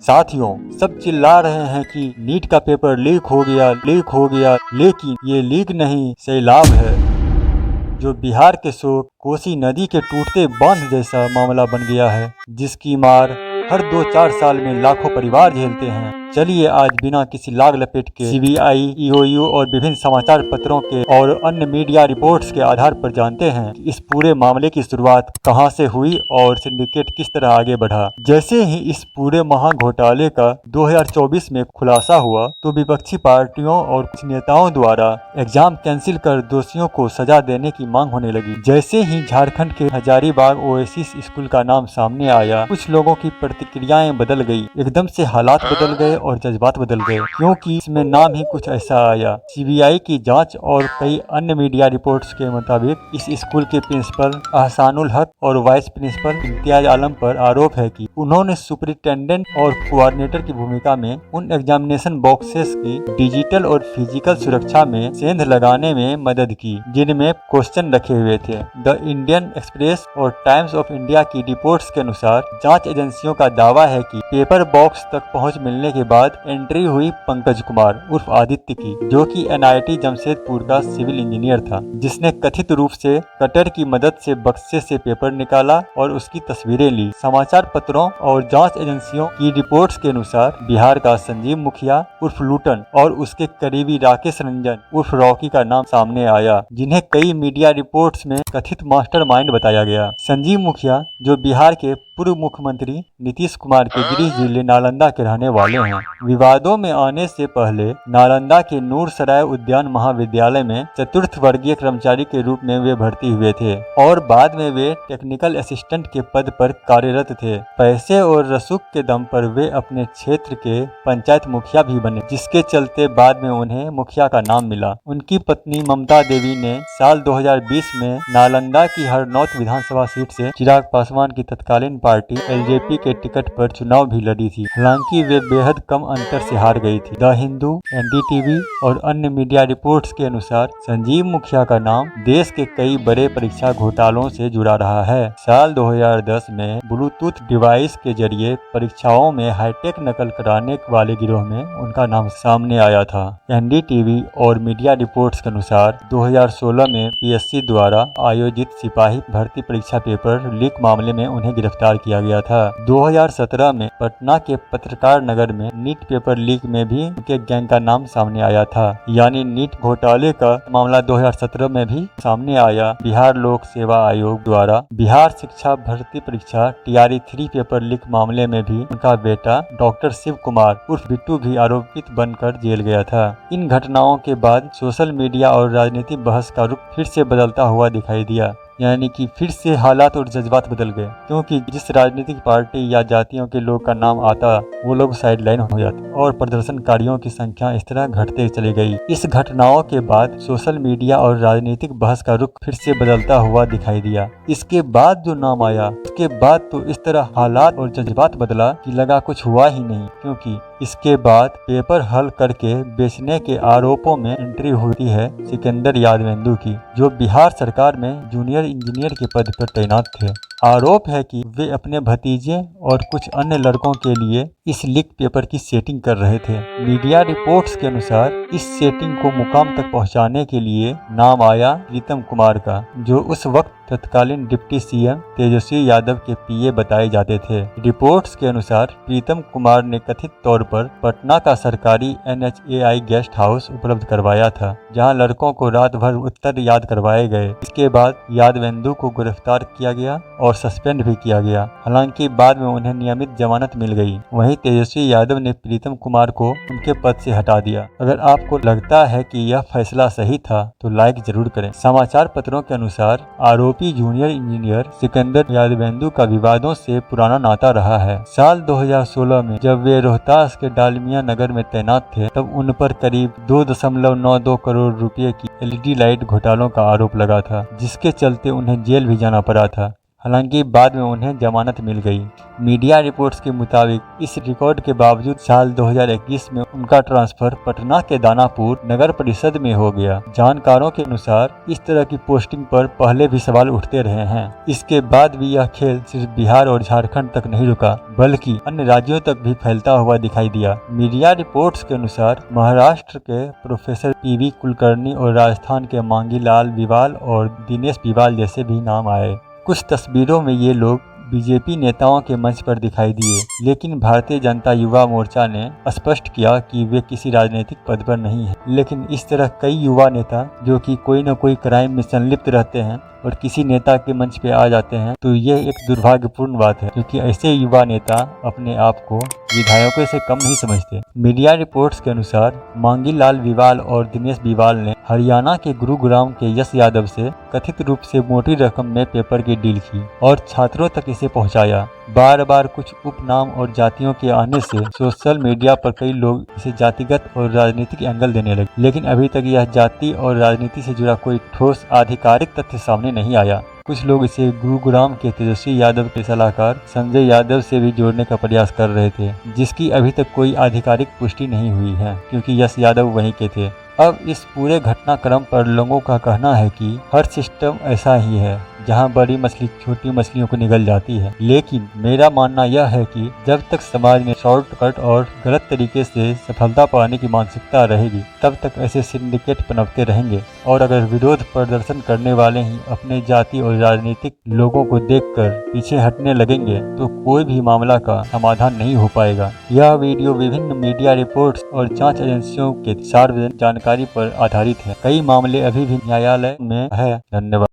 साथियों, सब चिल्ला रहे हैं कि नीट का पेपर लीक हो गया, लेकिन ये लीक नहीं सैलाब है, जो बिहार के शोक कोसी नदी के टूटते बांध जैसा मामला बन गया है, जिसकी मार हर 2-4 साल में लाखों परिवार झेलते हैं। चलिए आज बिना किसी लाग लपेट के सीबीआई, ईओयू और विभिन्न समाचार पत्रों के और अन्य मीडिया रिपोर्ट्स के आधार पर जानते हैं कि इस पूरे मामले की शुरुआत कहां से हुई और सिंडिकेट किस तरह आगे बढ़ा। जैसे ही इस पूरे महा घोटाले का 2024 में खुलासा हुआ तो विपक्षी पार्टियों और कुछ नेताओं द्वारा एग्जाम कैंसिल कर दोषियों को सजा देने की मांग होने लगी। जैसे ही झारखंड के हजारीबाग ओएसिस स्कूल का नाम सामने आया, कुछ लोगों की प्रतिक्रियाएं बदल गई। एकदम से हालात बदल गए और जज्बात बदल गए, क्योंकि इसमें नाम ही कुछ ऐसा आया। सीबीआई की जांच और कई अन्य मीडिया रिपोर्ट्स के मुताबिक इस स्कूल के प्रिंसिपल अहसानुल हक और वाइस प्रिंसिपल इम्तियाज आलम पर आरोप है कि उन्होंने सुपरिटेंडेंट और कोऑर्डिनेटर की भूमिका में उन एग्जामिनेशन बॉक्सेस की डिजिटल और फिजिकल सुरक्षा में सेंध लगाने में मदद की, जिनमें क्वेश्चन रखे हुए थे। द इंडियन एक्सप्रेस और टाइम्स ऑफ इंडिया की रिपोर्ट्स के अनुसार जांच एजेंसियों का दावा है कि पेपर बॉक्स तक पहुंच मिलने के बाद एंट्री हुई पंकज कुमार उर्फ आदित्य की, जो कि एनआईटी जमशेदपुर का सिविल इंजीनियर था, जिसने कथित रूप से कटर की मदद से बक्से से पेपर निकाला और उसकी तस्वीरें ली। समाचार पत्रों और जांच एजेंसियों की रिपोर्ट्स के अनुसार बिहार का संजीव मुखिया उर्फ लूटन और उसके करीबी राकेश रंजन उर्फ रॉकी का नाम सामने आया, जिन्हें कई मीडिया रिपोर्ट्स में कथित मास्टरमाइंड बताया गया। संजीव मुखिया, जो बिहार के पूर्व मुख्यमंत्री नीतीश कुमार के गृह जिले नालंदा के रहने वाले हैं, विवादों में आने से पहले नालंदा के नूरसराय उद्यान महाविद्यालय में चतुर्थ वर्गीय कर्मचारी के रूप में वे भर्ती हुए थे और बाद में वे टेक्निकल असिस्टेंट के पद पर कार्यरत थे। पैसे और रसूख के दम पर वे अपने क्षेत्र के पंचायत मुखिया भी बने, जिसके चलते बाद में उन्हें मुखिया का नाम मिला। उनकी पत्नी ममता देवी ने साल 2020 में नालंदा की हरनौत विधानसभा सीट से चिराग पासवान की तत्कालीन पार्टी एलजेपी के टिकट पर चुनाव भी लड़ी थी। हालांकि वे बेहद कम अंतर से हार गई थी। द हिंदू, एनडीटीवी और अन्य मीडिया रिपोर्ट्स के अनुसार संजीव मुखिया का नाम देश के कई बड़े परीक्षा घोटालों से जुड़ा रहा है। साल 2010 में ब्लूटूथ डिवाइस के जरिए परीक्षाओं में हाईटेक नकल कराने वाले गिरोह में उनका नाम सामने आया था। एनडीटीवी और मीडिया रिपोर्ट्स के अनुसार 2016 में पीएससी द्वारा आयोजित सिपाही भर्ती परीक्षा पेपर लीक मामले में उन्हें गिरफ्तार किया गया था। 2017 में पटना के पत्रकार नगर में नीट पेपर लीक में भी उनके गैंग का नाम सामने आया था। यानी नीट घोटाले का मामला 2017 में भी सामने आया। बिहार लोक सेवा आयोग द्वारा बिहार शिक्षा भर्ती परीक्षा TRE 3 पेपर लीक मामले में भी उनका बेटा डॉक्टर शिव कुमार उर्फ बिट्टू भी आरोपित बनकर जेल गया था। इन घटनाओं के बाद सोशल मीडिया और राजनीतिक बहस का रुख फिर से बदलता हुआ दिखाई दिया, यानी कि फिर से हालात और जज्बात बदल गए, क्योंकि जिस राजनीतिक पार्टी या जातियों के लोग का नाम आता वो लोग साइडलाइन हो जाते और प्रदर्शनकारियों की संख्या इस तरह घटते चली गई। इस घटनाओं के बाद सोशल मीडिया और राजनीतिक बहस का रुख फिर से बदलता हुआ दिखाई दिया। इसके बाद जो नाम आया उसके बाद तो इस तरह हालात और जज्बात बदला कि लगा कुछ हुआ ही नहीं, क्योंकि इसके बाद पेपर हल करके बेचने के आरोपों में एंट्री होती है सिकंदर यादवेंदु की, जो बिहार सरकार में जूनियर इंजीनियर के पद पर तैनात थे। आरोप है कि वे अपने भतीजे और कुछ अन्य लड़कों के लिए इस लीक पेपर की सेटिंग कर रहे थे। मीडिया रिपोर्ट्स के अनुसार इस सेटिंग को मुकाम तक पहुंचाने के लिए नाम आया प्रीतम कुमार का, जो उस वक्त तत्कालीन डिप्टी सीएम तेजस्वी यादव के पीए बताए जाते थे। रिपोर्ट्स के अनुसार प्रीतम कुमार ने कथित तौर पर पटना का सरकारी NHAI गेस्ट हाउस उपलब्ध करवाया था, जहां लड़कों को रात भर उत्तर याद करवाए गए। इसके बाद यादवेंदु को गिरफ्तार किया गया और सस्पेंड भी किया गया। हालांकि बाद में उन्हें नियमित जमानत मिल गई। वहीं तेजस्वी यादव ने प्रीतम कुमार को उनके पद से हटा दिया। अगर आपको लगता है कि यह फैसला सही था तो लाइक जरूर करें। समाचार पत्रों के अनुसार आरोपी जूनियर इंजीनियर सिकंदर यादवेंदु का विवादों से पुराना नाता रहा है। साल 2016 में जब वे रोहतास के डालमिया नगर में तैनात थे, तब उन पर करीब 2.92 करोड़ रुपए की LED लाइट घोटालों का आरोप लगा था, जिसके चलते उन्हें जेल भी जाना पड़ा था। हालांकि बाद में उन्हें जमानत मिल गई। मीडिया रिपोर्ट्स के मुताबिक इस रिकॉर्ड के बावजूद साल 2021 में उनका ट्रांसफर पटना के दानापुर नगर परिषद में हो गया। जानकारों के अनुसार इस तरह की पोस्टिंग पर पहले भी सवाल उठते रहे हैं। इसके बाद भी यह खेल सिर्फ बिहार और झारखंड तक नहीं रुका, बल्कि अन्य राज्यों तक भी फैलता हुआ दिखाई दिया। मीडिया रिपोर्ट्स के अनुसार महाराष्ट्र के प्रोफेसर पीवी कुलकर्णी और राजस्थान के मांगीलाल बिवाल और दिनेश बिवाल जैसे भी नाम आए। कुछ तस्वीरों में ये लोग बीजेपी नेताओं के मंच पर दिखाई दिए, लेकिन भारतीय जनता युवा मोर्चा ने स्पष्ट किया कि वे किसी राजनीतिक पद पर नहीं हैं। लेकिन इस तरह कई युवा नेता जो कि कोई न कोई क्राइम में संलिप्त रहते हैं और किसी नेता के मंच पे आ जाते हैं, तो ये एक दुर्भाग्यपूर्ण बात है, क्योंकि ऐसे युवा नेता अपने आप को विधायकों से कम नहीं समझते। मीडिया रिपोर्ट्स के अनुसार मांगीलाल बिवाल और दिनेश बिवाल ने हरियाणा के गुरुग्राम के यश यादव से कथित रूप से मोटी रकम में पेपर की डील की और छात्रों तक इसे पहुंचाया। बार बार कुछ उपनाम और जातियों के आने से सोशल मीडिया पर कई लोग इसे जातिगत और राजनीतिक एंगल देने लगे, लेकिन अभी तक यह जाति और राजनीति से जुड़ा कोई ठोस आधिकारिक तथ्य सामने नहीं आया। कुछ लोग इसे गुरुग्राम के तेजस्वी यादव के सलाहकार संजय यादव से भी जोड़ने का प्रयास कर रहे थे, जिसकी अभी तक कोई आधिकारिक पुष्टि नहीं हुई है, क्योंकि यश यादव वहीं के थे। अब इस पूरे घटनाक्रम पर लोगों का कहना है कि हर सिस्टम ऐसा ही है, जहां बड़ी मछली छोटी मछलियों को निगल जाती है। लेकिन मेरा मानना यह है कि जब तक समाज में शॉर्टकट और गलत तरीके से सफलता पाने की मानसिकता रहेगी, तब तक ऐसे सिंडिकेट पनपते रहेंगे। और अगर विरोध प्रदर्शन करने वाले ही अपने जाति और राजनीतिक लोगों को देखकर पीछे हटने लगेंगे, तो कोई भी मामला का समाधान नहीं हो पाएगा। यह वीडियो विभिन्न मीडिया रिपोर्ट्स और जांच एजेंसियों के सार्वजनिक जानकारी पर आधारित है। कई मामले अभी भी न्यायालय में है। धन्यवाद।